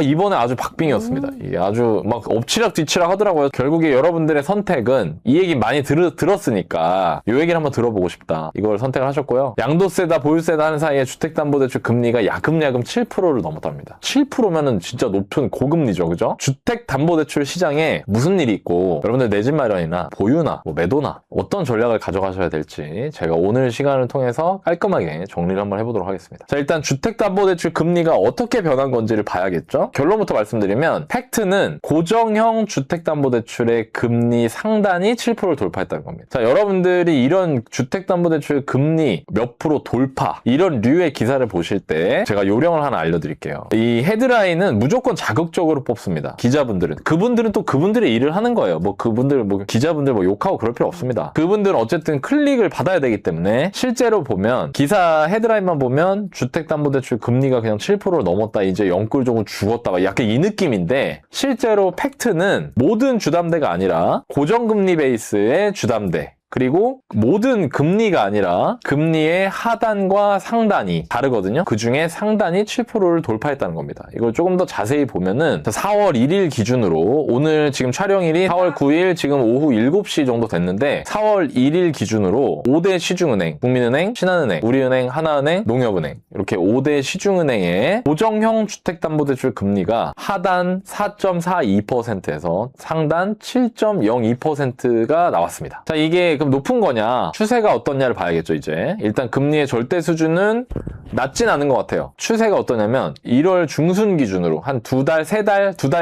이번에 아주 박빙이었습니다. 이게 아주 막 엎치락 뒤치락 하더라고요. 결국에 여러분들의 선택은 이 얘기 많이 들었으니까 이 얘기를 한번 들어보고 싶다. 이걸 선택을 하셨고요. 양도세다 보유세다 하는 사이에 주택담보대출 금리가 야금야금 7%를 넘었답니다. 7%면은 진짜 높은 고금리죠. 그죠? 주택담보대출 시장에 무슨 일이 있고 여러분들 내 집 마련이나 보유나 뭐 매도나 어떤 전략을 가져가셔야 될지 제가 오늘 시간을 통해서 깔끔하게 정리를 한번 해보도록 하겠습니다. 자, 일단 주택담보대출 금리가 어떻게 변한 건지를 봐야겠죠. 결론부터 말씀드리면 팩트는 고정형 주택담보대출의 금리 상단이 7%를 돌파했다는 겁니다. 자, 여러분들이 이런 주택담보대출 금리 몇 프로 돌파 이런 류의 기사를 보실 때 제가 요령을 하나 알려드릴게요. 이 헤드라인은 무조건 자극적으로 뽑습니다. 기자분들은 그분들은 또 그분들의 일을 하는 거예요. 뭐 그분들 뭐 기자분들 뭐 욕하고 그럴 필요 없습니다. 그분들은 어쨌든 클릭을 받아야 되기 때문에 실제로 보면 기사 헤드라인만 보면 주택담보대출 금리가 그냥 7%를 넘었다 이제 영끌 조금 죽었다 약간 이 느낌인데 실제로 팩트는 모든 주담대가 아니라 고정금리 베이스의 주담대 그리고 모든 금리가 아니라 금리의 하단과 상단이 다르거든요. 그 중에 상단이 7%를 돌파했다는 겁니다. 이걸 조금 더 자세히 보면은 4월 1일 기준으로 오늘 지금 촬영일이 4월 9일 지금 오후 7시 정도 됐는데 4월 1일 기준으로 5대 시중은행, 국민은행, 신한은행, 우리은행, 하나은행, 농협은행 이렇게 5대 시중은행의 고정형 주택담보대출 금리가 하단 4.42%에서 상단 7.02%가 나왔습니다. 자, 이게 그럼 높은 거냐 추세가 어떻냐를 봐야겠죠. 이제 일단 금리의 절대 수준은 낮진 않은 것 같아요. 추세가 어떠냐면 1월 중순 기준으로 한 두 달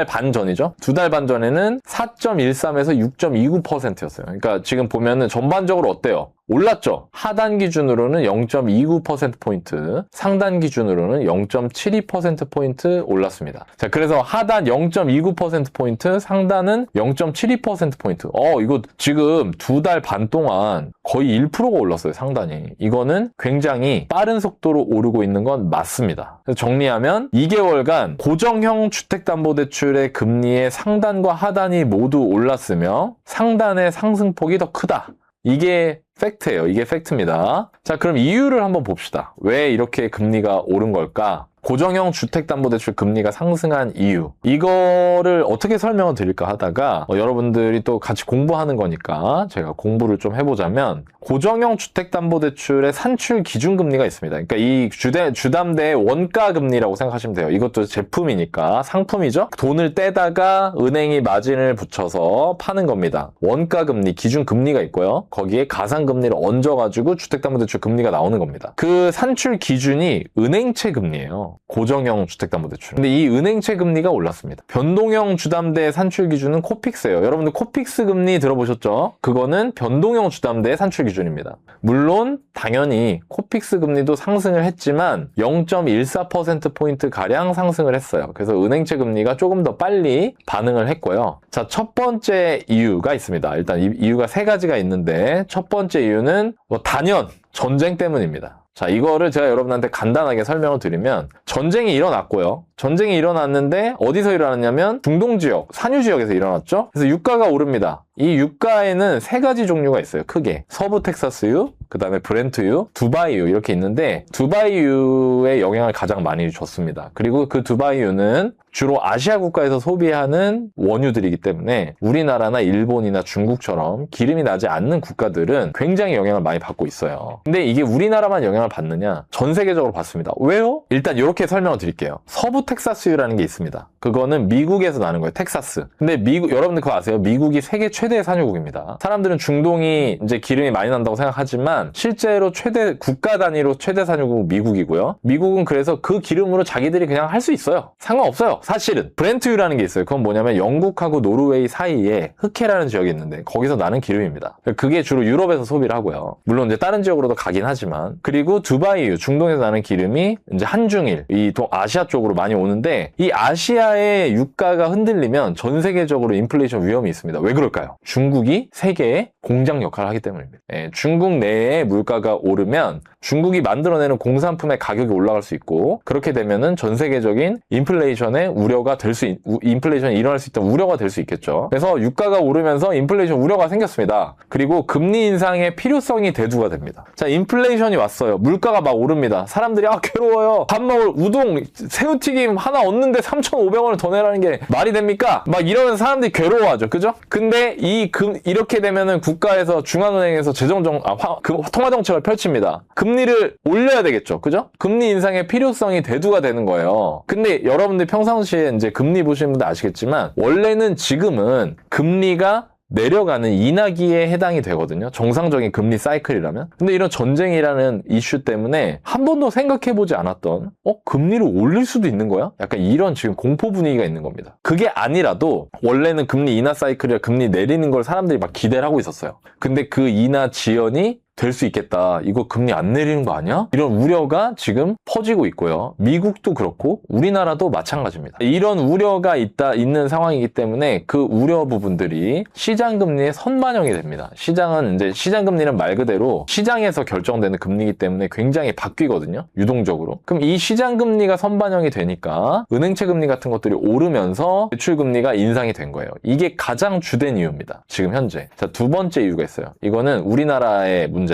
반 전이죠. 두 달 반 전에는 4.13에서 6.29%였어요. 그러니까 지금 보면은 전반적으로 어때요? 올랐죠? 하단 기준으로는 0.29%포인트, 상단 기준으로는 0.72%포인트 올랐습니다. 자, 그래서 하단 0.29%포인트, 상단은 0.72%포인트. 이거 지금 두 달 반 동안 거의 1%가 올랐어요, 상단이. 이거는 굉장히 빠른 속도로 오르고 있는 건 맞습니다. 그래서 정리하면 2개월간 고정형 주택담보대출의 금리의 상단과 하단이 모두 올랐으며 상단의 상승폭이 더 크다. 이게 팩트예요. 이게 팩트입니다. 자, 그럼 이유를 한번 봅시다. 왜 이렇게 금리가 오른 걸까? 고정형 주택담보대출 금리가 상승한 이유 이거를 어떻게 설명을 드릴까 하다가 여러분들이 또 같이 공부하는 거니까 제가 공부를 좀 해보자면 고정형 주택담보대출의 산출 기준금리가 있습니다. 그러니까 이 주담대의 원가금리라고 생각하시면 돼요. 이것도 제품이니까 상품이죠. 돈을 떼다가 은행이 마진을 붙여서 파는 겁니다. 원가금리 기준금리가 있고요. 거기에 가상금리를 얹어가지고 주택담보대출 금리가 나오는 겁니다. 그 산출 기준이 은행채 금리예요. 고정형 주택담보대출. 근데 이 은행채 금리가 올랐습니다. 변동형 주담대 산출 기준은 코픽스예요. 여러분들 코픽스 금리 들어보셨죠? 그거는 변동형 주담대의 산출 기준입니다. 물론 당연히 코픽스 금리도 상승을 했지만 0.14%포인트 가량 상승을 했어요. 그래서 은행채 금리가 조금 더 빨리 반응을 했고요. 자, 첫 번째 이유가 있습니다. 일단 이유가 세 가지가 있는데 첫 번째 이유는 단연 전쟁 때문입니다. 자, 이거를 제가 여러분한테 간단하게 설명을 드리면 전쟁이 일어났고요. 전쟁이 일어났는데 어디서 일어났냐면 중동 지역, 산유 지역에서 일어났죠. 그래서 유가가 오릅니다. 이 유가에는 세 가지 종류가 있어요. 크게 서부 텍사스유, 그 다음에 브렌트유, 두바이유 이렇게 있는데 두바이유의 영향을 가장 많이 줬습니다. 그리고 그 두바이유는 주로 아시아 국가에서 소비하는 원유들이기 때문에 우리나라나 일본이나 중국처럼 기름이 나지 않는 국가들은 굉장히 영향을 많이 받고 있어요. 근데 이게 우리나라만 영향을 받느냐? 전 세계적으로 받습니다. 왜요? 일단 이렇게 설명을 드릴게요. 서부 텍사스유라는 게 있습니다. 그거는 미국에서 나는 거예요. 텍사스. 근데 여러분들 그거 아세요? 미국이 세계 최대 산유국입니다. 사람들은 중동이 이제 기름이 많이 난다고 생각하지만 실제로 국가 단위로 최대 산유국 미국이고요. 미국은 그래서 그 기름으로 자기들이 그냥 할 수 있어요. 상관없어요. 사실은 브렌트유라는 게 있어요. 그건 뭐냐면 영국하고 노르웨이 사이에 흑해라는 지역이 있는데 거기서 나는 기름입니다. 그게 주로 유럽에서 소비를 하고요. 물론 이제 다른 지역으로도 가긴 하지만 그리고 두바이유 중동에서 나는 기름이 이제 한중일 이 아시아 쪽으로 많이 오는데 이 아시아의 유가가 흔들리면 전 세계적으로 인플레이션 위험이 있습니다. 왜 그럴까요? 중국이 세계의 공장 역할을 하기 때문입니다. 중국 내에 물가가 오르면 중국이 만들어내는 공산품의 가격이 올라갈 수 있고 그렇게 되면은 전 세계적인 인플레이션이 일어날 수 있다는 우려가 될 수 있겠죠. 그래서 유가가 오르면서 인플레이션 우려가 생겼습니다. 그리고 금리 인상의 필요성이 대두가 됩니다. 자, 인플레이션이 왔어요. 물가가 막 오릅니다. 사람들이 괴로워요. 밥 먹을 우동, 새우튀김 자금 하나 얻는데 3,500원을 더 내라는 게 말이 됩니까? 막 이러면서 사람들이 괴로워하죠. 그죠? 근데 이렇게 되면은 국가에서 중앙은행에서 통화정책을 펼칩니다. 금리를 올려야 되겠죠. 그죠? 금리 인상의 필요성이 대두가 되는 거예요. 근데 여러분들 평상시에 이제 금리 보시는 분들 아시겠지만 원래는 지금은 금리가 내려가는 인하기에 해당이 되거든요. 정상적인 금리 사이클이라면. 근데 이런 전쟁이라는 이슈 때문에 한 번도 생각해보지 않았던 금리를 올릴 수도 있는 거야? 약간 이런 지금 공포 분위기가 있는 겁니다. 그게 아니라도 원래는 금리 인하 사이클이라 금리 내리는 걸 사람들이 막 기대를 하고 있었어요. 근데 그 인하 지연이 될 수 있겠다. 이거 금리 안 내리는 거 아니야? 이런 우려가 지금 퍼지고 있고요. 미국도 그렇고 우리나라도 마찬가지입니다. 이런 우려가 있는 상황이기 때문에 그 우려 부분들이 시장 금리에 선반영이 됩니다. 시장은 이제 시장 금리는 말 그대로 시장에서 결정되는 금리이기 때문에 굉장히 바뀌거든요. 유동적으로. 그럼 이 시장 금리가 선반영이 되니까 은행채 금리 같은 것들이 오르면서 대출 금리가 인상이 된 거예요. 이게 가장 주된 이유입니다. 지금 현재. 자, 두 번째 이유가 있어요. 이거는 우리나라의 문제인데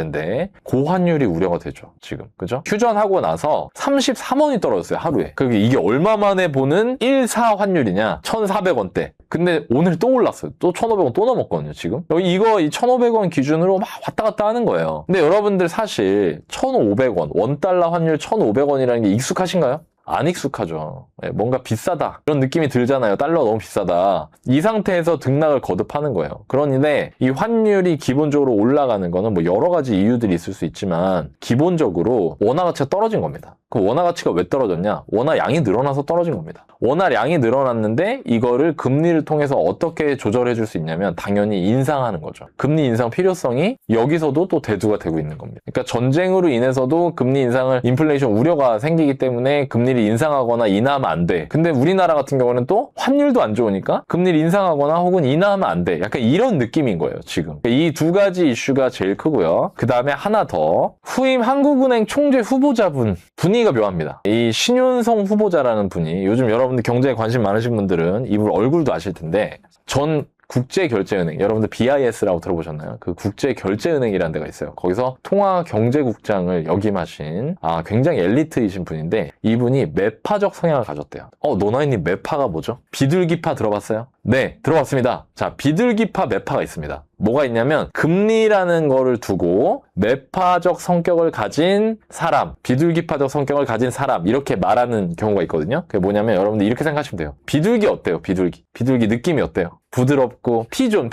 고환율이 우려가 되죠. 지금. 그죠? 휴전하고 나서 33원이 떨어졌어요. 하루에. 그게 이게 얼마 만에 보는 1사 환율이냐? 1,400원대. 근데 오늘 또 올랐어요. 또 1,500원 또 넘었거든요, 지금. 이거 1,500원 기준으로 막 왔다 갔다 하는 거예요. 근데 여러분들 사실 1,500원, 원달러 환율 1,500원이라는 게 익숙하신가요? 안 익숙하죠. 뭔가 비싸다 이런 느낌이 들잖아요. 달러 너무 비싸다. 이 상태에서 등락을 거듭하는 거예요. 그런데 이 환율이 기본적으로 올라가는 거는 뭐 여러 가지 이유들이 있을 수 있지만 기본적으로 원화 가치가 떨어진 겁니다. 그 원화 가치가 왜 떨어졌냐? 원화 양이 늘어나서 떨어진 겁니다. 원화 양이 늘어났는데 이거를 금리를 통해서 어떻게 조절해 줄 수 있냐면 당연히 인상하는 거죠. 금리 인상 필요성이 여기서도 또 대두가 되고 있는 겁니다. 그러니까 전쟁으로 인해서도 금리 인상을 인플레이션 우려가 생기기 때문에 금리를 인상하거나 인하하면 안 돼. 근데 우리나라 같은 경우는 또 환율도 안 좋으니까 금리를 인상하거나 혹은 인하하면 안 돼. 약간 이런 느낌인 거예요, 지금. 이 두 가지 이슈가 제일 크고요. 그 다음에 하나 더. 후임 한국은행 총재 후보자분. 분위기가 묘합니다. 이 신윤성 후보자라는 분이 요즘 여러분들 경제에 관심 많으신 분들은 이분 얼굴도 아실 텐데 전 국제결제은행, 여러분들 BIS라고 들어보셨나요? 그 국제결제은행이라는 데가 있어요. 거기서 통화경제국장을 역임하신 굉장히 엘리트이신 분인데 이분이 매파적 성향을 가졌대요. 노나이님 매파가 뭐죠? 비둘기파 들어봤어요? 네, 들어봤습니다. 자, 비둘기파 매파가 있습니다. 뭐가 있냐면 금리라는 거를 두고 매파적 성격을 가진 사람, 비둘기파적 성격을 가진 사람 이렇게 말하는 경우가 있거든요. 그게 뭐냐면 여러분들 이렇게 생각하시면 돼요. 비둘기 어때요? 비둘기 느낌이 어때요? 부드럽고 피존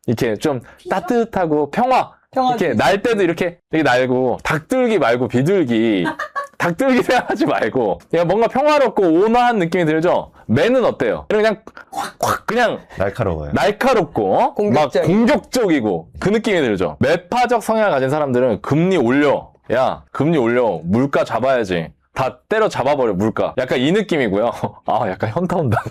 이렇게 좀 따뜻하고 평화 이렇게 날 때도 이렇게 날고 닭들기 말고 비둘기 닭들기 생각하지 말고 뭔가 평화롭고 온화한 느낌이 들죠? 매는 어때요? 그냥 확 그냥 날카롭고 막 공격적이고 그 느낌이 들죠? 매파적 성향을 가진 사람들은 금리 올려 물가 잡아야지 다 때려 잡아버려 물가 약간 이 느낌이고요. 약간 현타 온다.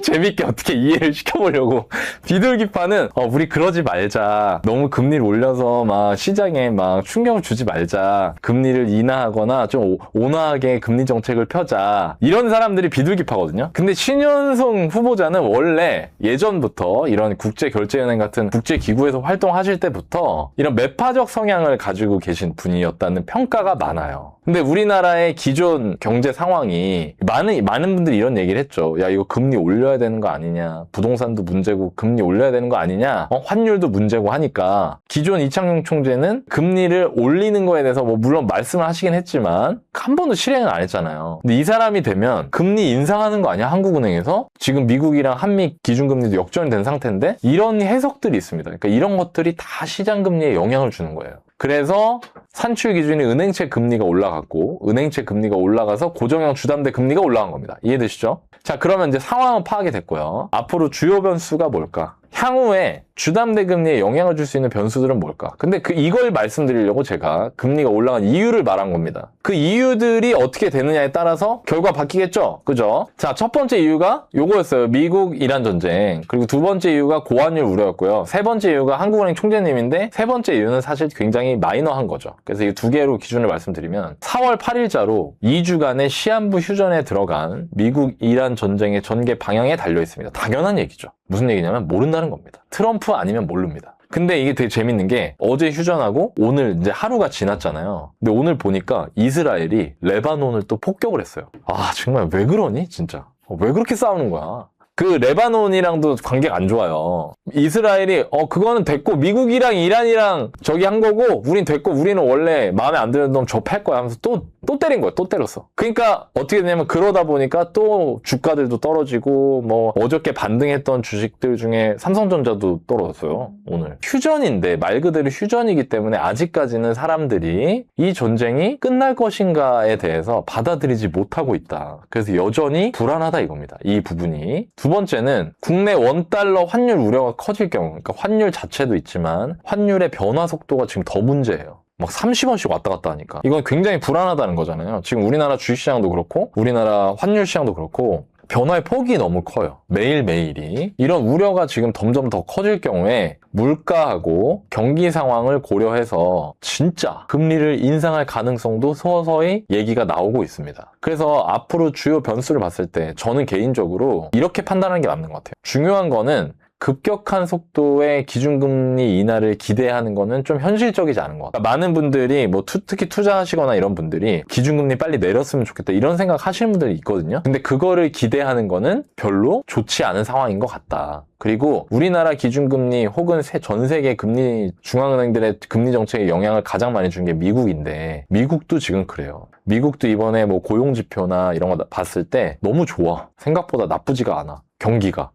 재밌게 어떻게 이해를 시켜보려고. 비둘기파는 우리 그러지 말자. 너무 금리를 올려서 막 시장에 막 충격을 주지 말자. 금리를 인하하거나 좀 온화하게 금리 정책을 펴자. 이런 사람들이 비둘기파거든요. 근데 신윤성 후보자는 원래 예전부터 이런 국제결제은행 같은 국제기구에서 활동하실 때부터 이런 매파적 성향을 가지고 계신 분이었다는 평가가 많아요. 근데 우리나라의 기존 경제 상황이 많은 분들이 이런 얘기를 했죠. 야, 이거 금리 올려야 되는 거 아니냐. 부동산도 문제고 금리 올려야 되는 거 아니냐. 환율도 문제고 하니까 기존 이창용 총재는 금리를 올리는 거에 대해서 물론 말씀을 하시긴 했지만 한 번도 실행을 안 했잖아요. 근데 이 사람이 되면 금리 인상하는 거 아니야? 한국은행에서? 지금 미국이랑 한미 기준금리도 역전된 상태인데 이런 해석들이 있습니다. 그러니까 이런 것들이 다 시장금리에 영향을 주는 거예요. 그래서 산출 기준이 은행채 금리가 올라갔고 은행채 금리가 올라가서 고정형 주담대 금리가 올라간 겁니다. 이해되시죠? 자, 그러면 이제 상황은 파악이 됐고요. 앞으로 주요 변수가 뭘까? 향후에 주담대 금리에 영향을 줄 수 있는 변수들은 뭘까? 근데 이걸 말씀드리려고 제가 금리가 올라간 이유를 말한 겁니다. 그 이유들이 어떻게 되느냐에 따라서 결과 바뀌겠죠? 그죠? 자, 첫 번째 이유가 요거였어요. 미국-이란 전쟁. 그리고 두 번째 이유가 고환율 우려였고요. 세 번째 이유가 한국은행 총재님인데 세 번째 이유는 사실 굉장히 마이너한 거죠. 그래서 이 두 개로 기준을 말씀드리면 4월 8일자로 2주간의 시한부 휴전에 들어간 미국-이란 전쟁의 전개 방향에 달려 있습니다. 당연한 얘기죠. 무슨 얘기냐면 모른다는 겁니다. 트럼프 아니면 모릅니다. 근데 이게 되게 재밌는 게 어제 휴전하고 오늘 이제 하루가 지났잖아요. 근데 오늘 보니까 이스라엘이 레바논을 또 폭격을 했어요. 아, 정말 왜 그러니? 진짜. 왜 그렇게 싸우는 거야? 그 레바논이랑도 관계가 안 좋아요. 이스라엘이 그거는 됐고 미국이랑 이란이랑 저기 한 거고 우린 됐고 우리는 원래 마음에 안 드는 놈 접할 거야 하면서 또 때린 거야. 또 때렸어. 그러니까 어떻게 되냐면 그러다 보니까 또 주가들도 떨어지고 뭐 어저께 반등했던 주식들 중에 삼성전자도 떨어졌어요. 오늘. 휴전인데 말 그대로 휴전이기 때문에 아직까지는 사람들이 이 전쟁이 끝날 것인가에 대해서 받아들이지 못하고 있다. 그래서 여전히 불안하다 이겁니다. 이 부분이. 두 번째는 국내 원달러 환율 우려가 커질 경우, 그러니까 환율 자체도 있지만 환율의 변화 속도가 지금 더 문제예요. 막 30원씩 왔다 갔다 하니까. 이건 굉장히 불안하다는 거잖아요. 지금 우리나라 주식시장도 그렇고 우리나라 환율 시장도 그렇고 변화의 폭이 너무 커요. 매일매일이. 이런 우려가 지금 점점 더 커질 경우에 물가하고 경기 상황을 고려해서 진짜 금리를 인상할 가능성도 서서히 얘기가 나오고 있습니다. 그래서 앞으로 주요 변수를 봤을 때 저는 개인적으로 이렇게 판단하는 게 맞는 것 같아요. 중요한 거는 급격한 속도의 기준금리 인하를 기대하는 거는 좀 현실적이지 않은 것 같아요. 많은 분들이 뭐 특히 투자하시거나 이런 분들이 기준금리 빨리 내렸으면 좋겠다 이런 생각 하시는 분들이 있거든요. 근데 그거를 기대하는 거는 별로 좋지 않은 상황인 것 같다. 그리고 우리나라 기준금리 혹은 전 세계 금리 중앙은행들의 금리 정책에 영향을 가장 많이 준 게 미국인데 미국도 지금 그래요. 미국도 이번에 뭐 고용지표나 이런 거 봤을 때 너무 좋아. 생각보다 나쁘지가 않아. 경기가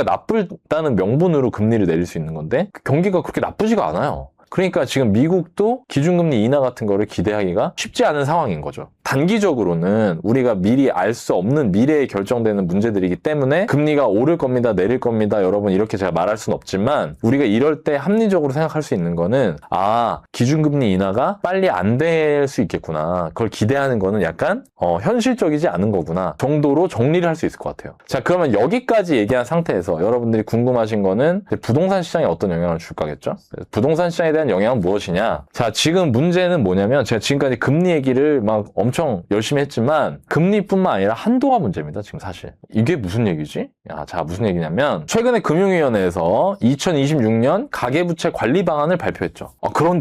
나쁘다는 명분으로 금리를 내릴 수 있는 건데 경기가 그렇게 나쁘지가 않아요. 그러니까 지금 미국도 기준금리 인하 같은 거를 기대하기가 쉽지 않은 상황인 거죠. 단기적으로는 우리가 미리 알 수 없는 미래에 결정되는 문제들이기 때문에 금리가 오를 겁니다, 내릴 겁니다, 여러분 이렇게 제가 말할 수는 없지만 우리가 이럴 때 합리적으로 생각할 수 있는 거는 기준금리 인하가 빨리 안 될 수 있겠구나. 그걸 기대하는 거는 약간 현실적이지 않은 거구나 정도로 정리를 할 수 있을 것 같아요. 자, 그러면 여기까지 얘기한 상태에서 여러분들이 궁금하신 거는 부동산 시장에 어떤 영향을 줄까겠죠? 부동산 시장에 대한 영향은 무엇이냐? 자, 지금 문제는 뭐냐면 제가 지금까지 금리 얘기를 막 엄청 열심히 했지만 금리뿐만 아니라 한도가 문제입니다. 지금 사실. 이게 무슨 얘기지? 자, 무슨 얘기냐면 최근에 금융위원회에서 2026년 가계부채 관리 방안을 발표했죠.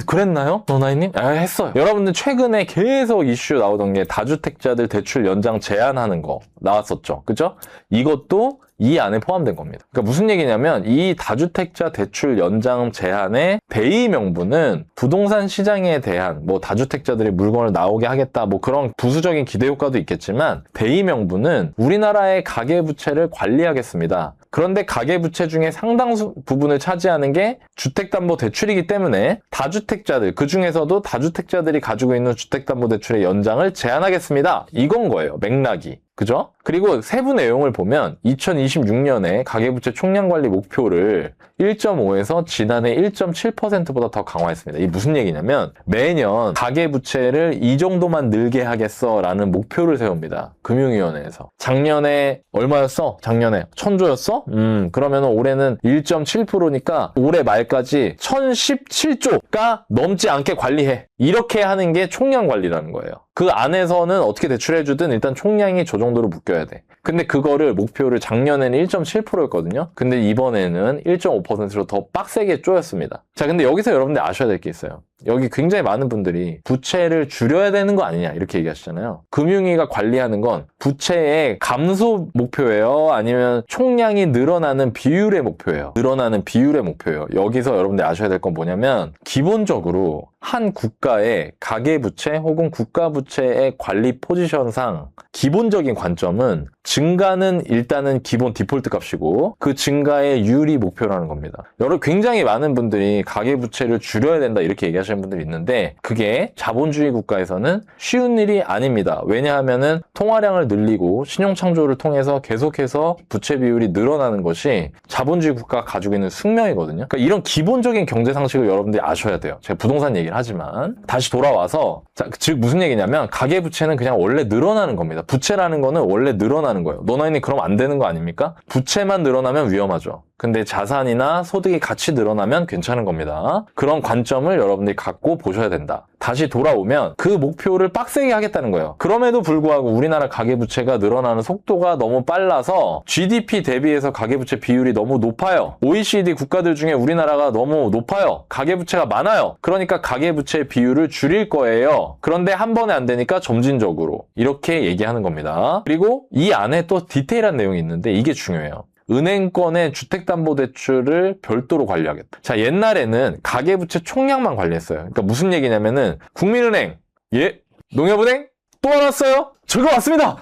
그랬나요? 노나이님? 했어요. 여러분들 최근에 계속 이슈 나오던 게 다주택자들 대출 연장 제한하는 거 나왔었죠. 그죠? 이것도 이 안에 포함된 겁니다. 그러니까 무슨 얘기냐면 이 다주택자 대출 연장 제한의 대의 명분은 부동산 시장에 대한 뭐 다주택자들이 물건을 나오게 하겠다 뭐 그런 부수적인 기대 효과도 있겠지만 대의 명분은 우리나라의 가계부채를 관리하겠습니다. 그런데 가계부채 중에 상당수 부분을 차지하는 게 주택담보대출이기 때문에 다주택자들, 그중에서도 다주택자들이 가지고 있는 주택담보대출의 연장을 제한하겠습니다. 이건 거예요. 맥락이. 그죠? 그리고 세부 내용을 보면 2026년에 가계부채 총량관리 목표를 1.5에서 지난해 1.7%보다 더 강화했습니다. 이게 무슨 얘기냐면 매년 가계부채를 이 정도만 늘게 하겠어라는 목표를 세웁니다. 금융위원회에서. 작년에 얼마였어? 작년에 1,000조였어? 그러면 올해는 1.7%니까 올해 말까지 1,017조가 넘지 않게 관리해. 이렇게 하는 게 총량관리라는 거예요. 그 안에서는 어떻게 대출해주든 일단 총량이 저 정도로 묶여야 돼. 근데 그거를 목표를 작년에는 1.7%였거든요. 근데 이번에는 1.5%로 더 빡세게 쪼였습니다. 자, 근데 여기서 여러분들 아셔야 될 게 있어요. 여기 굉장히 많은 분들이 부채를 줄여야 되는 거 아니냐 이렇게 얘기하시잖아요. 금융위가 관리하는 건 부채의 감소 목표예요? 아니면 총량이 늘어나는 비율의 목표예요? 늘어나는 비율의 목표예요. 여기서 여러분들 아셔야 될 건 뭐냐면 기본적으로 한 국가의 가계부채 혹은 국가부채의 관리 포지션상 기본적인 관점은 증가는 일단은 기본 디폴트 값이고 그 증가의 유리 목표라는 겁니다. 굉장히 많은 분들이 가계부채를 줄여야 된다 이렇게 얘기하시는 분들이 있는데 그게 자본주의 국가에서는 쉬운 일이 아닙니다. 왜냐하면은 통화량을 늘리고 신용창조를 통해서 계속해서 부채 비율이 늘어나는 것이 자본주의 국가가 가지고 있는 숙명이거든요. 그러니까 이런 기본적인 경제 상식을 여러분들이 아셔야 돼요. 제가 부동산 얘기를 하지만 다시 돌아와서 즉 무슨 얘기냐면 가계부채는 그냥 원래 늘어나는 겁니다. 부채라는 거는 원래 늘어나는 거예요. 노나이님 그럼 안 되는 거 아닙니까? 부채만 늘어나면 위험하죠. 근데 자산이나 소득이 같이 늘어나면 괜찮은 겁니다. 그런 관점을 여러분들이 갖고 보셔야 된다. 다시 돌아오면 그 목표를 빡세게 하겠다는 거예요. 그럼에도 불구하고 우리나라 가계부채가 늘어나는 속도가 너무 빨라서 GDP 대비해서 가계부채 비율이 너무 높아요. OECD 국가들 중에 우리나라가 너무 높아요. 가계부채가 많아요. 그러니까 가계부채 비율을 줄일 거예요. 그런데 한 번에 안 되니까 점진적으로 이렇게 얘기하는 겁니다. 그리고 이 안에 또 디테일한 내용이 있는데 이게 중요해요. 은행권의 주택담보대출을 별도로 관리하겠다. 자, 옛날에는 가계부채 총량만 관리했어요. 그러니까 무슨 얘기냐면은 국민은행, 예, 농협은행 또 왔어요? 저거 왔습니다.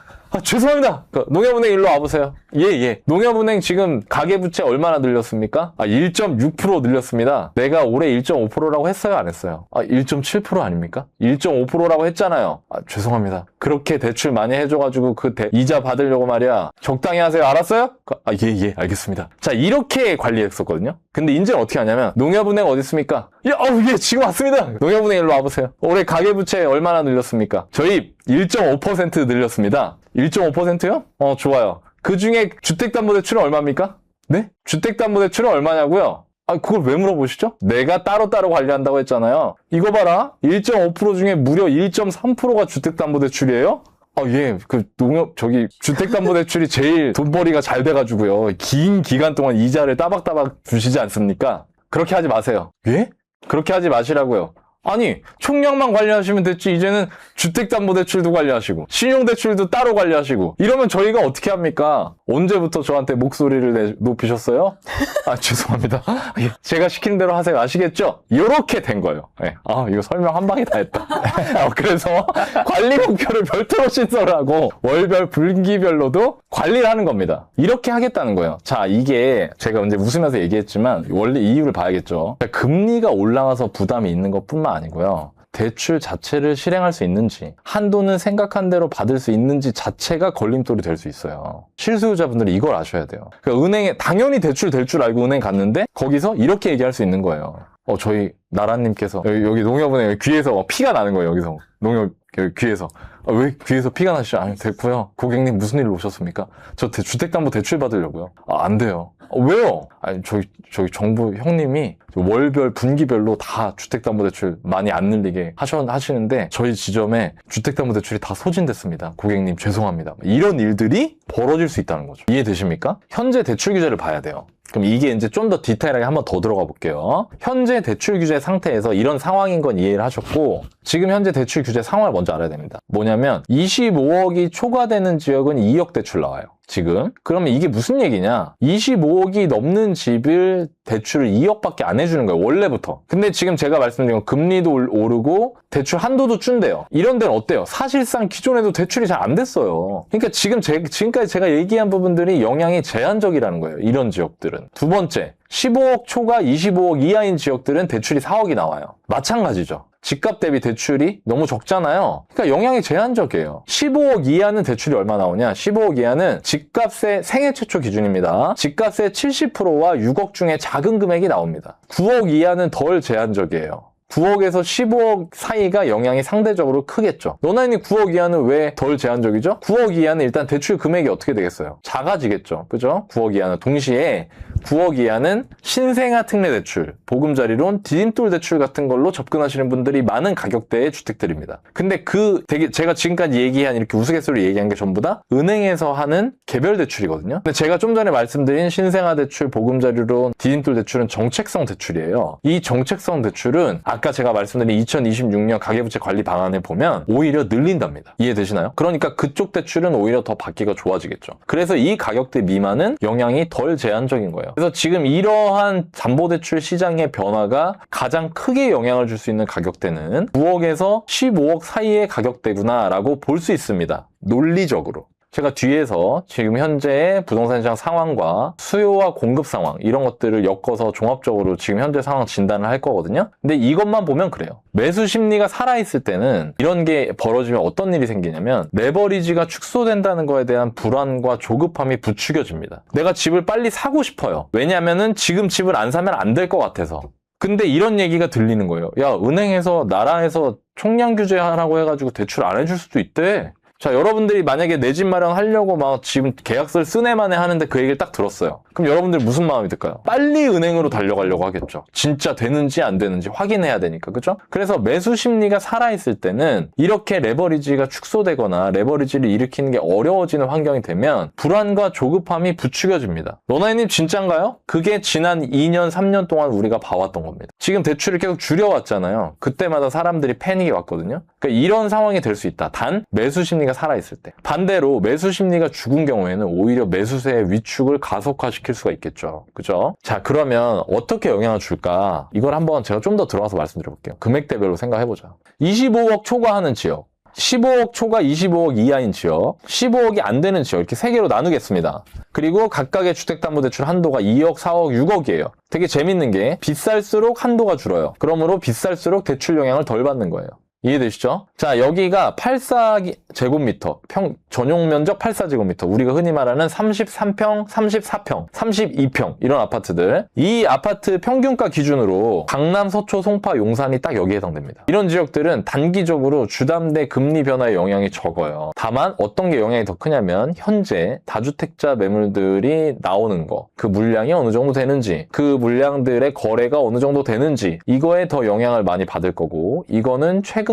죄송합니다. 농협은행 일로 와보세요. 예. 농협은행 지금 가계부채 얼마나 늘렸습니까? 1.6% 늘렸습니다. 내가 올해 1.5%라고 했어요? 안 했어요? 1.7% 아닙니까? 1.5%라고 했잖아요. 죄송합니다. 그렇게 대출 많이 해줘가지고 그 이자 받으려고 말이야. 적당히 하세요. 알았어요? 예, 알겠습니다. 자, 이렇게 관리했었거든요. 근데 이제는 어떻게 하냐면 농협은행 어디 있습니까? 예, 지금 왔습니다. 농협은행 일로 와보세요. 올해 가계부채 얼마나 늘렸습니까? 저희 1.5% 늘렸습니다. 1.5%요? 좋아요. 그 중에 주택담보대출은 얼마입니까? 네? 주택담보대출은 얼마냐고요? 그걸 왜 물어보시죠? 내가 따로따로 관리한다고 했잖아요. 이거 봐라. 1.5% 중에 무려 1.3%가 주택담보대출이에요? 예, 농협, 주택담보대출이 제일 돈벌이가 잘 돼가지고요. 긴 기간 동안 이자를 따박따박 주시지 않습니까? 그렇게 하지 마세요. 예? 그렇게 하지 마시라고요. 아니, 총량만 관리하시면 됐지. 이제는 주택담보대출도 관리하시고 신용대출도 따로 관리하시고 이러면 저희가 어떻게 합니까? 언제부터 저한테 목소리를 높이셨어요? 죄송합니다. 제가 시키는 대로 하세요. 아시겠죠? 이렇게 된 거예요. 이거 설명 한 방에 다 했다. 그래서 관리 목표를 별도로 신설하고 월별, 분기별로도 관리를 하는 겁니다. 이렇게 하겠다는 거예요. 자, 이게 제가 이제 웃으면서 얘기했지만 원래 이유를 봐야겠죠. 금리가 올라가서 부담이 있는 것뿐만 아니고요. 대출 자체를 실행할 수 있는지, 한도는 생각한 대로 받을 수 있는지 자체가 걸림돌이 될 수 있어요. 실수요자분들이 이걸 아셔야 돼요. 그러니까 은행에 당연히 대출 될 줄 알고 은행 갔는데 거기서 이렇게 얘기할 수 있는 거예요. 저희 나라님께서 여기 농협은행 귀에서 피가 나는 거예요. 여기서 농협 귀에서. 왜 귀에서 피가 나시죠? 됐고요. 고객님 무슨 일로 오셨습니까? 저 주택담보대출 받으려고요. 안 돼요. 왜요? 저희 정부 형님이 월별, 분기별로 다 주택담보대출 많이 안 늘리게 하시는데 저희 지점에 주택담보대출이 다 소진됐습니다. 고객님 죄송합니다. 이런 일들이 벌어질 수 있다는 거죠. 이해되십니까? 현재 대출 규제를 봐야 돼요. 그럼 이게 이제 좀 더 디테일하게 한번 더 들어가 볼게요. 현재 대출 규제 상태에서 이런 상황인 건 이해를 하셨고 지금 현재 대출 규제 상황을 먼저 알아야 됩니다. 뭐냐면 25억이 초과되는 지역은 2억 대출 나와요. 지금. 그러면 이게 무슨 얘기냐? 25억이 넘는 집을 대출을 2억밖에 안 해주는 거예요. 원래부터. 근데 지금 제가 말씀드린 건 금리도 오르고 대출 한도도 준대요. 이런 데는 어때요? 사실상 기존에도 대출이 잘 안 됐어요. 그러니까 지금까지 제가 얘기한 부분들이 영향이 제한적이라는 거예요. 이런 지역들은. 두 번째, 15억 초과 25억 이하인 지역들은 대출이 4억이 나와요. 마찬가지죠. 집값 대비 대출이 너무 적잖아요. 그러니까 영향이 제한적이에요. 15억 이하는 대출이 얼마 나오냐? 15억 이하는 집값의 생애 최초 기준입니다. 집값의 70%와 6억 중에 작은 금액이 나옵니다. 9억 이하는 덜 제한적이에요. 9억에서 15억 사이가 영향이 상대적으로 크겠죠. 너나이님 9억 이하는 왜 덜 제한적이죠? 9억 이하는 일단 대출 금액이 어떻게 되겠어요? 작아지겠죠. 그죠? 9억 이하는. 동시에 9억 이하는 신생아 특례 대출, 보금자리론, 디딤돌 대출 같은 걸로 접근하시는 분들이 많은 가격대의 주택들입니다. 근데 제가 지금까지 얘기한 이렇게 우스갯소리로 얘기한 게 전부 다 은행에서 하는 개별 대출이거든요. 근데 제가 좀 전에 말씀드린 신생아 대출, 보금자리론, 디딤돌 대출은 정책성 대출이에요. 이 정책성 대출은 아까 제가 말씀드린 2026년 가계부채 관리 방안에 보면 오히려 늘린답니다. 이해되시나요? 그러니까 그쪽 대출은 오히려 더 받기가 좋아지겠죠. 그래서 이 가격대 미만은 영향이 덜 제한적인 거예요. 그래서 지금 이러한 담보대출 시장의 변화가 가장 크게 영향을 줄 수 있는 가격대는 9억에서 15억 사이의 가격대구나라고 볼 수 있습니다. 논리적으로. 제가 뒤에서 지금 현재의 부동산 시장 상황과 수요와 공급 상황 이런 것들을 엮어서 종합적으로 지금 현재 상황 진단을 할 거거든요. 근데 이것만 보면 그래요. 매수 심리가 살아있을 때는 이런 게 벌어지면 어떤 일이 생기냐면 레버리지가 축소된다는 거에 대한 불안과 조급함이 부추겨집니다. 내가 집을 빨리 사고 싶어요. 왜냐면은 지금 집을 안 사면 안 될 것 같아서. 근데 이런 얘기가 들리는 거예요. 야, 은행에서 나라에서 총량 규제하라고 해가지고 대출 안 해줄 수도 있대. 자, 여러분들이 만약에 내 집 마련하려고 막 지금 계약서를 쓰네 마네 하는데 그 얘기를 딱 들었어요. 그럼 여러분들 무슨 마음이 들까요? 빨리 은행으로 달려가려고 하겠죠. 진짜 되는지 안 되는지 확인해야 되니까, 그죠? 그래서 매수 심리가 살아있을 때는 이렇게 레버리지가 축소되거나 레버리지를 일으키는 게 어려워지는 환경이 되면 불안과 조급함이 부추겨집니다. 너나이님 진짠가요? 그게 지난 2년, 3년 동안 우리가 봐왔던 겁니다. 지금 대출을 계속 줄여왔잖아요. 그때마다 사람들이 패닉이 왔거든요. 그러니까 이런 상황이 될 수 있다. 단 매수 심리가 살아있을 때. 반대로 매수 심리가 죽은 경우에는 오히려 매수세의 위축을 가속화시킬 수가 있겠죠. 그죠? 자, 그러면 어떻게 영향을 줄까? 이걸 한번 제가 좀 더 들어가서 말씀드려볼게요. 금액대별로 생각해보자. 25억 초과하는 지역, 15억 초과 25억 이하인 지역, 15억이 안 되는 지역, 이렇게 세 개로 나누겠습니다. 그리고 각각의 주택담보대출 한도가 2억, 4억, 6억이에요. 되게 재밌는 게 비쌀수록 한도가 줄어요. 그러므로 비쌀수록 대출 영향을 덜 받는 거예요. 이해되시죠? 자, 여기가 84제곱미터, 전용 면적 84제곱미터, 우리가 흔히 말하는 33평, 34평, 32평 이런 아파트들. 이 아파트 평균가 기준으로 강남, 서초, 송파, 용산이 딱 여기에 해당됩니다. 이런 지역들은 단기적으로 주담대 금리 변화의 영향이 적어요. 다만 어떤 게 영향이 더 크냐면 현재 다주택자 매물들이 나오는 거, 그 물량이 어느 정도 되는지, 그 물량들의 거래가 어느 정도 되는지, 이거에 더 영향을 많이 받을 거고, 이거는 최근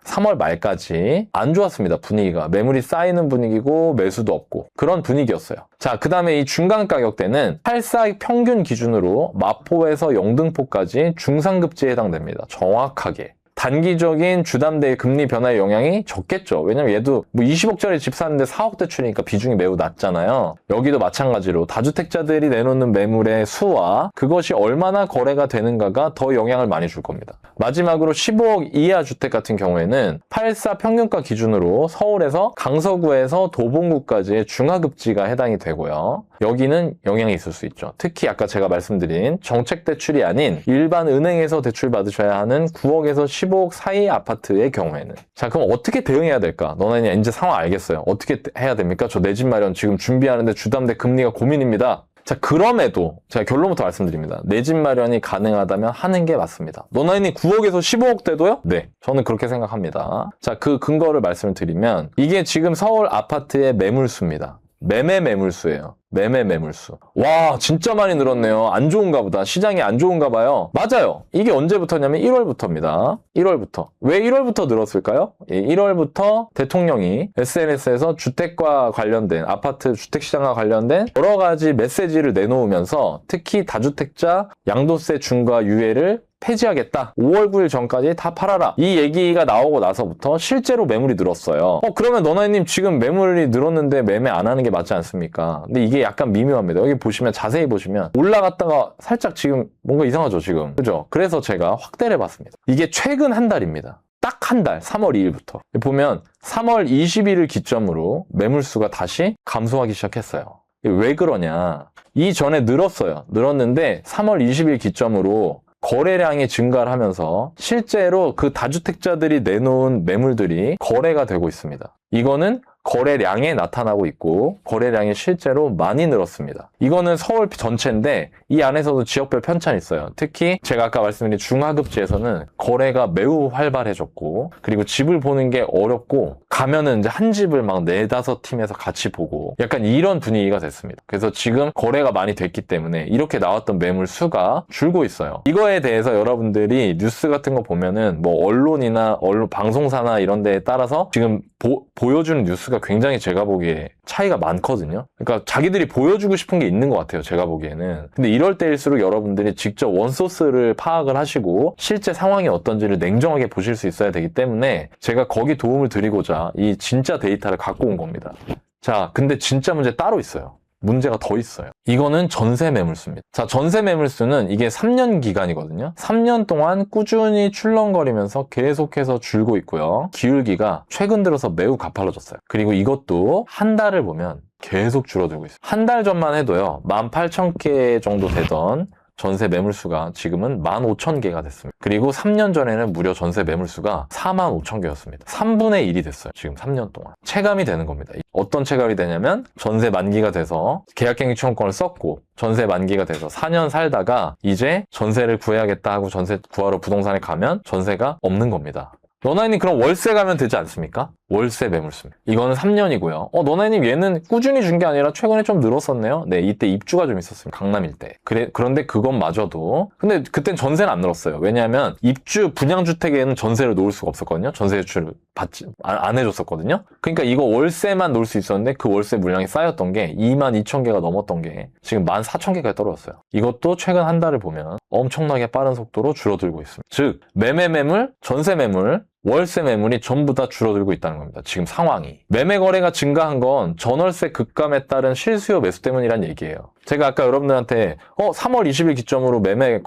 3월 말까지 안 좋았습니다. 분위기가. 매물이 쌓이는 분위기고 매수도 없고 그런 분위기였어요. 자, 그 다음에 이 중간 가격대는 84 평균 기준으로 마포에서 영등포까지 중상급지에 해당됩니다. 정확하게. 단기적인 주담대의 금리 변화의 영향이 적겠죠. 왜냐면 얘도 뭐 20억짜리 집 사는데 4억 대출이니까 비중이 매우 낮잖아요. 여기도 마찬가지로 다주택자들이 내놓는 매물의 수와 그것이 얼마나 거래가 되는가가 더 영향을 많이 줄 겁니다. 마지막으로 15억 이하 주택 같은 경우에는 84 평균가 기준으로 서울에서 강서구에서 도봉구까지의 중하급지가 해당이 되고요. 여기는 영향이 있을 수 있죠. 특히 아까 제가 말씀드린 정책 대출이 아닌 일반 은행에서 대출 받으셔야 하는 9억에서 15억 사이 아파트의 경우에는. 자, 그럼 어떻게 대응해야 될까? 너네 이제 상황 알겠어요. 어떻게 해야 됩니까? 저 내 집 마련 지금 준비하는데 주담대 금리가 고민입니다. 자, 그럼에도 제가 결론부터 말씀드립니다. 내 집 마련이 가능하다면 하는 게 맞습니다. 너나이님 9억에서 15억대도요? 네, 저는 그렇게 생각합니다. 자, 그 근거를 말씀을 드리면 이게 지금 서울 아파트의 매물수입니다. 매매 매물수예요. 매매 매물수. 와, 진짜 많이 늘었네요. 안 좋은가 보다. 시장이 안 좋은가 봐요. 맞아요. 이게 언제부터냐면 1월부터입니다. 1월부터. 왜 1월부터 늘었을까요? 1월부터 대통령이 SNS에서 주택과 관련된, 아파트 주택시장과 관련된 여러 가지 메시지를 내놓으면서 특히 다주택자 양도세 중과 유예를 폐지하겠다. 5월 9일 전까지 다 팔아라. 이 얘기가 나오고 나서부터 실제로 매물이 늘었어요. 그러면 너나이님 지금 매물이 늘었는데 매매 안 하는 게 맞지 않습니까? 근데 이게 약간 미묘합니다. 여기 보시면 자세히 보시면 올라갔다가 살짝 지금 뭔가 이상하죠, 지금. 그죠? 그래서 제가 확대를 해봤습니다. 이게 최근 한 달입니다. 딱 한 달, 3월 2일부터. 보면 3월 20일을 기점으로 매물수가 다시 감소하기 시작했어요. 왜 그러냐? 이전에 늘었어요. 늘었는데 3월 20일 기점으로 거래량이 증가를 하면서 실제로 그 다주택자들이 내놓은 매물들이 거래가 되고 있습니다. 이거는 거래량에 나타나고 있고 거래량이 실제로 많이 늘었습니다. 이거는 서울 전체인데 이 안에서도 지역별 편차는 있어요. 특히 제가 아까 말씀드린 중하급지에서는 거래가 매우 활발해졌고 그리고 집을 보는 게 어렵고 가면은 이제 한 집을 막 4-5팀에서 같이 보고 약간 이런 분위기가 됐습니다. 그래서 지금 거래가 많이 됐기 때문에 이렇게 나왔던 매물 수가 줄고 있어요. 이거에 대해서 여러분들이 뉴스 같은 거 보면은 뭐 언론이나 방송사나 이런 데에 따라서 지금 보여주는 뉴스가 굉장히 제가 보기에 차이가 많거든요. 그러니까 자기들이 보여주고 싶은 게 있는 것 같아요. 제가 보기에는. 근데 이럴 때일수록 여러분들이 직접 원소스를 파악을 하시고 실제 상황이 어떤지를 냉정하게 보실 수 있어야 되기 때문에 제가 거기 도움을 드리고자 이 진짜 데이터를 갖고 온 겁니다. 자, 근데 진짜 문제 따로 있어요. 문제가 더 있어요. 이거는 전세 매물수입니다. 자, 전세 매물수는 이게 3년 기간이거든요. 3년 동안 꾸준히 출렁거리면서 계속해서 줄고 있고요. 기울기가 최근 들어서 매우 가팔라졌어요. 그리고 이것도 한 달을 보면 계속 줄어들고 있어요. 한 달 전만 해도요. 18,000개 정도 되던 전세 매물수가 지금은 15,000개가 됐습니다. 그리고 3년 전에는 무려 전세 매물수가 45,000개였습니다. 3분의 1이 됐어요. 지금 3년 동안. 체감이 되는 겁니다. 어떤 체감이 되냐면 전세 만기가 돼서 계약갱신 청구권을 썼고 전세 만기가 돼서 4년 살다가 이제 전세를 구해야겠다 하고 전세 구하러 부동산에 가면 전세가 없는 겁니다. 너나이님 그럼 월세 가면 되지 않습니까? 월세 매물수입니다. 이거는 3년이고요. 너네님 얘는 꾸준히 준 게 아니라 최근에 좀 늘었었네요. 네, 이때 입주가 좀 있었습니다. 강남 일대. 그런데 그것마저도 근데 그땐 전세는 안 늘었어요. 왜냐하면 입주 분양주택에는 전세를 놓을 수가 없었거든요. 전세 대출 안 해줬었거든요. 그러니까 이거 월세만 놓을 수 있었는데 그 월세 물량이 쌓였던 게 22,000개가 넘었던 게 지금 14,000개까지 떨어졌어요. 이것도 최근 한 달을 보면 엄청나게 빠른 속도로 줄어들고 있습니다. 즉 매매 매물, 전세 매물, 월세 매물이 전부 다 줄어들고 있다는 겁니다. 지금 상황이. 매매 거래가 증가한 건 전월세 급감에 따른 실수요 매수 때문이란 얘기예요. 제가 아까 여러분들한테 3월 20일 기점으로 매매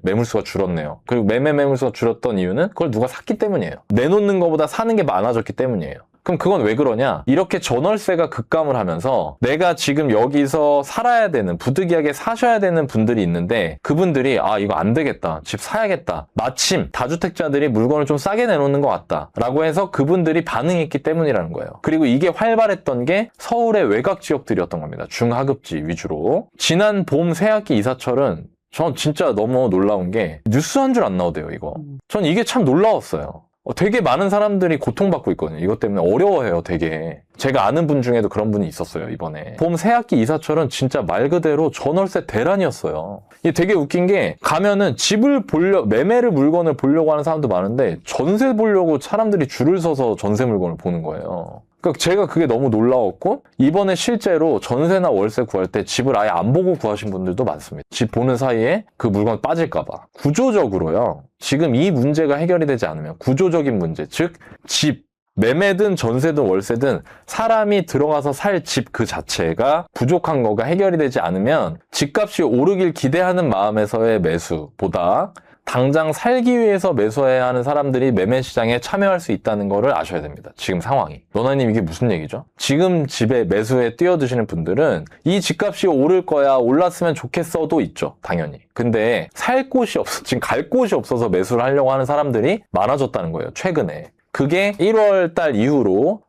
매물수가 줄었네요. 그리고 매매 매물수가 줄었던 이유는 그걸 누가 샀기 때문이에요. 내놓는 것보다 사는 게 많아졌기 때문이에요. 그럼 그건 왜 그러냐? 이렇게 전월세가 급감을 하면서 내가 지금 여기서 살아야 되는, 부득이하게 사셔야 되는 분들이 있는데 그분들이 이거 안 되겠다. 집 사야겠다. 마침 다주택자들이 물건을 좀 싸게 내놓는 것 같다. 라고 해서 그분들이 반응했기 때문이라는 거예요. 그리고 이게 활발했던 게 서울의 외곽 지역들이었던 겁니다. 중하급지 위주로. 지난 봄 새학기 이사철은 전 진짜 너무 놀라운 게 뉴스 한 줄 안 나오대요, 이거. 전 이게 참 놀라웠어요. 되게 많은 사람들이 고통받고 있거든요. 이것 때문에 어려워해요, 되게. 제가 아는 분 중에도 그런 분이 있었어요, 이번에. 봄 새학기 이사철은 진짜 말 그대로 전월세 대란이었어요. 이게 되게 웃긴 게 가면은 집을 매매를 물건을 보려고 하는 사람도 많은데 전세 보려고 사람들이 줄을 서서 전세 물건을 보는 거예요. 그러니까 제가 그게 너무 놀라웠고 이번에 실제로 전세나 월세 구할 때 집을 아예 안 보고 구하신 분들도 많습니다. 집 보는 사이에 그 물건 빠질까 봐. 구조적으로요. 지금 이 문제가 해결이 되지 않으면 구조적인 문제, 즉 집, 매매든 전세든 월세든 사람이 들어가서 살 집 그 자체가 부족한 거가 해결이 되지 않으면 집값이 오르길 기대하는 마음에서의 매수보다 당장 살기 위해서 매수해야 하는 사람들이 매매 시장에 참여할 수 있다는 거를 아셔야 됩니다. 지금 상황이. 너나님 이게 무슨 얘기죠? 지금 집에 매수에 뛰어드시는 분들은 이 집값이 오를 거야, 올랐으면 좋겠어도 있죠. 당연히. 근데 살 곳이 없어, 지금 갈 곳이 없어서 매수를 하려고 하는 사람들이 많아졌다는 거예요. 최근에. 그게 1월 달 이후로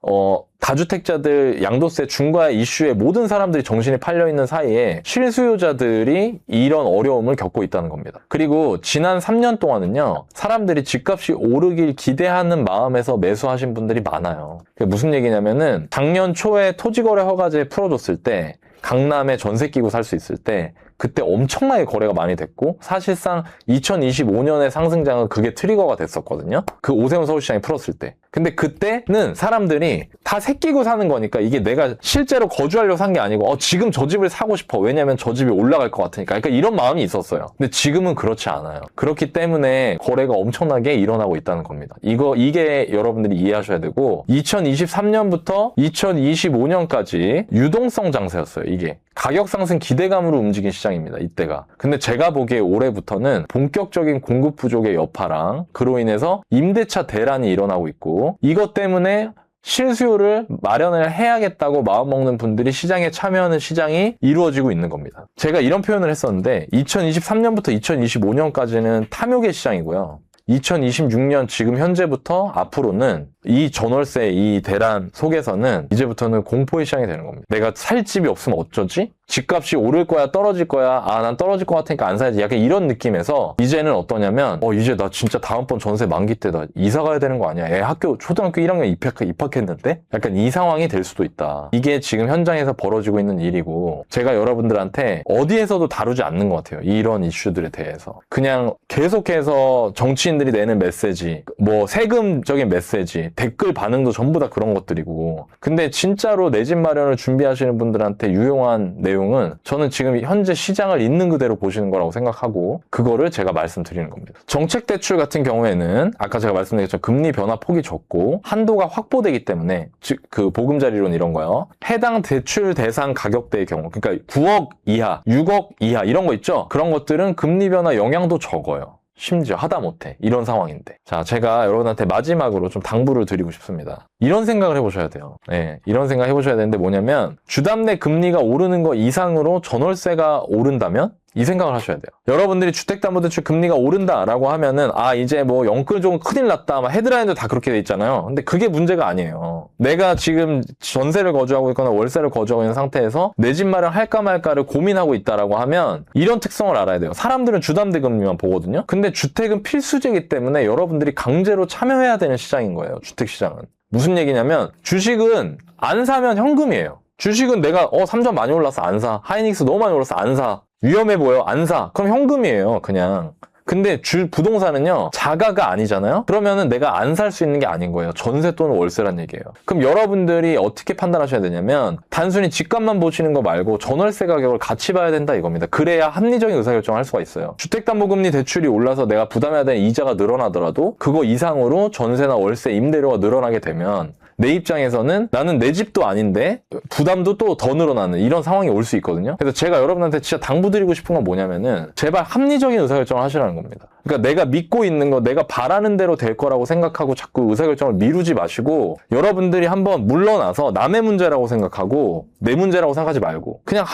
다주택자들 양도세 중과 이슈에 모든 사람들이 정신이 팔려있는 사이에 실수요자들이 이런 어려움을 겪고 있다는 겁니다. 그리고 지난 3년 동안은요. 사람들이 집값이 오르길 기대하는 마음에서 매수하신 분들이 많아요. 그게 무슨 얘기냐면은 작년 초에 토지거래 허가제 풀어줬을 때 강남에 전세 끼고 살 수 있을 때 그때 엄청나게 거래가 많이 됐고 사실상 2025년의 상승장은 그게 트리거가 됐었거든요. 그 오세훈 서울시장이 풀었을 때. 근데 그때는 사람들이 다 새 끼고 사는 거니까 이게 내가 실제로 거주하려고 산 게 아니고 지금 저 집을 사고 싶어. 왜냐면 저 집이 올라갈 것 같으니까. 그러니까 이런 마음이 있었어요. 근데 지금은 그렇지 않아요. 그렇기 때문에 거래가 엄청나게 일어나고 있다는 겁니다. 이게 여러분들이 이해하셔야 되고 2023년부터 2025년까지 유동성 장세였어요. 이게. 가격 상승 기대감으로 움직인 시장입니다. 이때가. 근데 제가 보기에 올해부터는 본격적인 공급 부족의 여파랑 그로 인해서 임대차 대란이 일어나고 있고 이것 때문에 실수요를 마련을 해야겠다고 마음먹는 분들이 시장에 참여하는 시장이 이루어지고 있는 겁니다. 제가 이런 표현을 했었는데 2023년부터 2025년까지는 탐욕의 시장이고요. 2026년 지금 현재부터 앞으로는 이 전월세 이 대란 속에서는 이제부터는 공포의 시장이 되는 겁니다. 내가 살 집이 없으면 어쩌지? 집값이 오를 거야 떨어질 거야 난 떨어질 것 같으니까 안 사야지 약간 이런 느낌에서 이제는 어떠냐면 이제 나 진짜 다음번 전세 만기 때 나 이사 가야 되는 거 아니야? 애 초등학교 1학년 입학했는데? 약간 이 상황이 될 수도 있다. 이게 지금 현장에서 벌어지고 있는 일이고 제가 여러분들한테 어디에서도 다루지 않는 것 같아요. 이런 이슈들에 대해서. 그냥 계속해서 정치인들이 내는 메시지 뭐 세금적인 메시지 댓글 반응도 전부 다 그런 것들이고 근데 진짜로 내 집 마련을 준비하시는 분들한테 유용한 내용은 저는 지금 현재 시장을 있는 그대로 보시는 거라고 생각하고 그거를 제가 말씀드리는 겁니다. 정책 대출 같은 경우에는 아까 제가 말씀드렸죠. 금리 변화 폭이 적고 한도가 확보되기 때문에 즉 그 보금자리론 이런 거요. 해당 대출 대상 가격대의 경우 그러니까 9억 이하, 6억 이하 이런 거 있죠. 그런 것들은 금리 변화 영향도 적어요. 심지어 하다못해 이런 상황인데 자 제가 여러분한테 마지막으로 좀 당부를 드리고 싶습니다. 이런 생각을 해보셔야 돼요. 네, 이런 생각 해보셔야 되는데 뭐냐면 주담대 금리가 오르는 거 이상으로 전월세가 오른다면 이 생각을 하셔야 돼요. 여러분들이 주택담보대출 금리가 오른다라고 하면은 이제 뭐 영끌족은 큰일 났다 막 헤드라인도 다 그렇게 돼 있잖아요. 근데 그게 문제가 아니에요. 내가 지금 전세를 거주하고 있거나 월세를 거주하고 있는 상태에서 내 집 마련 할까 말까를 고민하고 있다라고 하면 이런 특성을 알아야 돼요. 사람들은 주담대 금리만 보거든요. 근데 주택은 필수제이기 때문에 여러분들이 강제로 참여해야 되는 시장인 거예요. 주택시장은. 무슨 얘기냐면 주식은 안 사면 현금이에요. 주식은 내가 삼성 많이 올랐어 안 사. 하이닉스 너무 많이 올랐어 안 사. 위험해 보여 안 사. 그럼 현금이에요 그냥. 근데 부동산은요 자가가 아니잖아요. 그러면은 내가 안 살 수 있는 게 아닌 거예요. 전세 또는 월세란 얘기예요. 그럼 여러분들이 어떻게 판단하셔야 되냐면 단순히 집값만 보시는 거 말고 전월세 가격을 같이 봐야 된다 이겁니다. 그래야 합리적인 의사결정을 할 수가 있어요. 주택담보금리 대출이 올라서 내가 부담해야 되는 이자가 늘어나더라도 그거 이상으로 전세나 월세 임대료가 늘어나게 되면 내 입장에서는 나는 내 집도 아닌데 부담도 또 더 늘어나는 이런 상황이 올 수 있거든요. 그래서 제가 여러분한테 진짜 당부드리고 싶은 건 뭐냐면은 제발 합리적인 의사결정을 하시라는 겁니다. 그러니까 내가 믿고 있는 거 내가 바라는 대로 될 거라고 생각하고 자꾸 의사결정을 미루지 마시고 여러분들이 한번 물러나서 남의 문제라고 생각하고 내 문제라고 생각하지 말고 그냥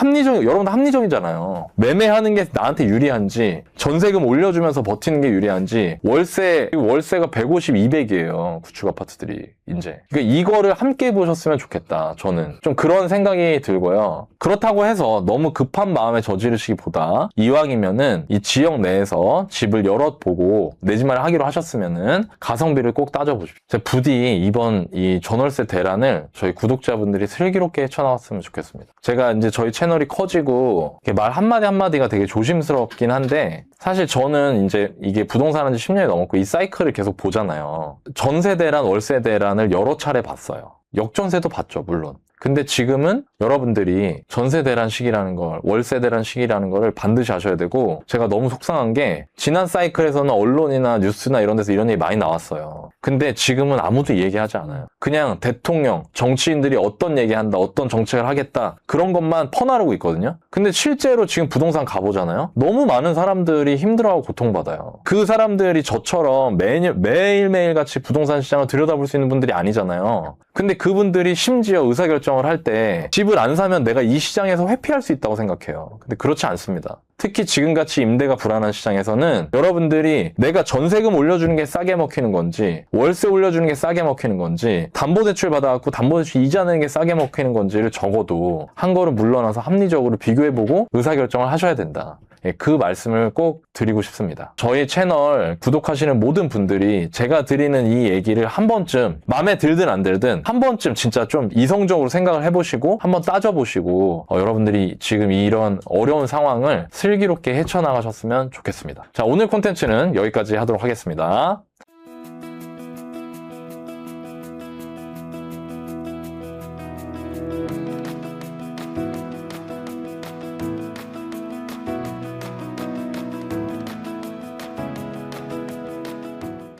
여러분도 합리적이잖아요. 매매하는 게 나한테 유리한지 전세금 올려주면서 버티는 게 유리한지 월세가 150, 200이에요. 구축 아파트들이 이제. 그러니까 이거를 함께 보셨으면 좋겠다. 저는 좀 그런 생각이 들고요. 그렇다고 해서 너무 급한 마음에 저지르시기보다 이왕이면은 이 지역 내에서 집을 여러 보고 내 집 마련 하기로 하셨으면은 가성비를 꼭 따져보십시오. 제가 부디 이번 이 전월세 대란을 저희 구독자분들이 슬기롭게 헤쳐나왔으면 좋겠습니다. 제가 이제 저희 채널이 커지고 말 한마디 한마디가 되게 조심스럽긴 한데 사실 저는 이제 이게 부동산 한지 10년이 넘었고 이 사이클을 계속 보잖아요. 전세 대란, 월세 대란을 여러 차례 봤어요. 역전세도 봤죠, 물론. 근데 지금은 여러분들이 전세 대란 시기라는 걸, 월세 대란 시기라는 거를 반드시 아셔야 되고 제가 너무 속상한 게 지난 사이클에서는 언론이나 뉴스나 이런 데서 이런 얘기 많이 나왔어요. 근데 지금은 아무도 얘기하지 않아요. 그냥 대통령, 정치인들이 어떤 얘기한다, 어떤 정책을 하겠다 그런 것만 퍼나르고 있거든요. 근데 실제로 지금 부동산 가보잖아요. 너무 많은 사람들이 힘들어하고 고통받아요. 그 사람들이 저처럼 매일매일 같이 부동산 시장을 들여다볼 수 있는 분들이 아니잖아요. 근데 그분들이 심지어 의사결정을 할 때 집을 안 사면 내가 이 시장에서 회피할 수 있다고 생각해요. 근데 그렇지 않습니다. 특히 지금같이 임대가 불안한 시장에서는 여러분들이 내가 전세금 올려주는 게 싸게 먹히는 건지 월세 올려주는 게 싸게 먹히는 건지 담보대출 받아갖고 담보대출 이자 내는 게 싸게 먹히는 건지를 적어도 한 걸음 물러나서 합리적으로 비교해보고 의사결정을 하셔야 된다. 그 말씀을 꼭 드리고 싶습니다. 저희 채널 구독하시는 모든 분들이 제가 드리는 이 얘기를 한 번쯤 마음에 들든 안 들든 한 번쯤 진짜 좀 이성적으로 생각을 해보시고 한번 따져보시고 여러분들이 지금 이런 어려운 상황을 슬기롭게 헤쳐나가셨으면 좋겠습니다. 자, 오늘 콘텐츠는 여기까지 하도록 하겠습니다.